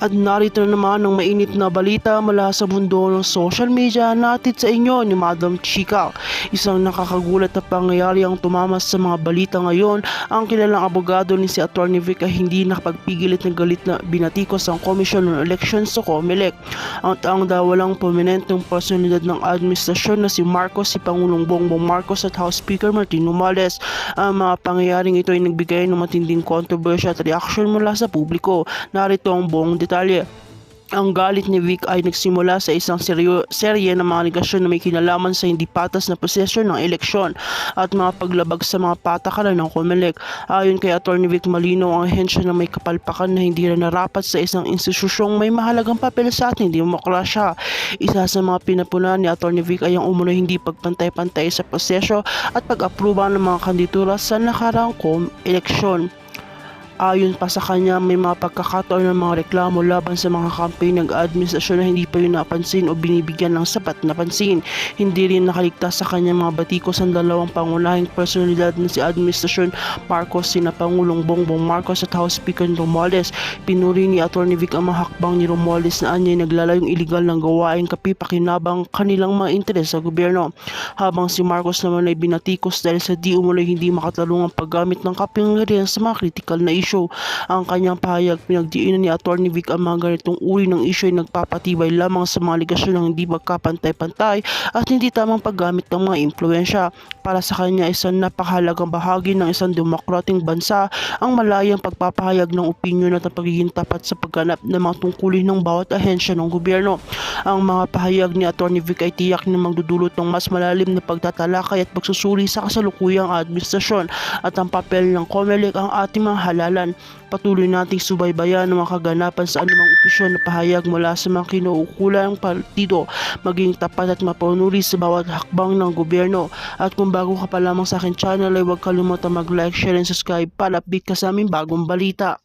At narito na naman ang mainit na balita mula sa mundo ng social media, natin sa inyo ni Madam Chika. Isang nakakagulat na pangyayari ang tumamas sa mga balita ngayon. Ang kilalang abogado ni si Atty. Vic ay hindi nakapagpigilit ng galit na binatikos ang Komisyon ng Elections sa COMELEC. Ang taong dawalang prominenteng personalidad ng administrasyon na si Marcos, si Pangulong Bongbong Marcos at House Speaker Martin Romualdez. Ang mga pangyayaring ito ay nagbigay ng matinding kontrobersya at reaksyon mula sa publiko. Narito ang buong detalye. Ang galit ni Vic ay nagsimula sa isang serye ng mga negasyon na may kinalaman sa hindi patas na proseso ng eleksyon at mga paglabag sa mga patakaran ng COMELEC. Ayon kay Atty. Vic, malinaw ang ahensya na may kapalpakan na hindi na narapat sa isang institusyong may mahalagang papel sa ating demokrasya. Isa sa mga pinapunan ni Atty. Vic ay ang umunoy hindi pagpantay-pantay sa proseso at pag-aproba ng mga kandidatura sa nakaraang eleksyon. Ayon pa sa kanya, may mga pagkakataon ng mga reklamo laban sa mga campaign ng administrasyon na hindi pa yun napansin o binibigyan ng sapat na pansin. Hindi rin nakaligtas sa kanya mga batikos ang dalawang pangunahing personalidad na si Administrasyon Marcos, sina Pangulong Bongbong Marcos at House Speaker Romualdez. Pinuri ni Atty. Vic ang mga hakbang ni Romualdez na anyay naglalayong iligal ng gawain kapipakinabang kanilang mga interes sa gobyerno. Habang si Marcos naman ay binatikos dahil sa di umuloy hindi makatalungang paggamit ng kapangyarihan sa mga critical na issue. Ang kanyang pahayag, pinagdiinan ni Atty. Vic ang mga ganitong uri ng issue ay nagpapatibay lamang sa mga aligasyon ng hindi magkapantay-pantay at hindi tamang paggamit ng mga impluensya. Para sa kanya, isang napakahalagang bahagi ng isang demokrating bansa ang malayang pagpapahayag ng opinyon at ang pagiging tapat sa pagganap ng mga tungkulin ng bawat ahensya ng gobyerno. Ang mga pahayag ni Atty. Vic ay tiyak na magdudulot ng mas malalim na pagtatalakay at pagsusuri sa kasalukuyang administrasyon at ang papel ng COMELEC ang ating mga halalan. Patuloy nating subaybayan ang mga kaganapan sa anumang opisyon na pahayag mula sa mga kinuukulang partido, maging tapat at mapanuri sa bawat hakbang ng gobyerno. At kung bago ka pa lamang sa akin channel ay huwag kalimutang mag-like, share and subscribe para update ka sa aming bagong balita.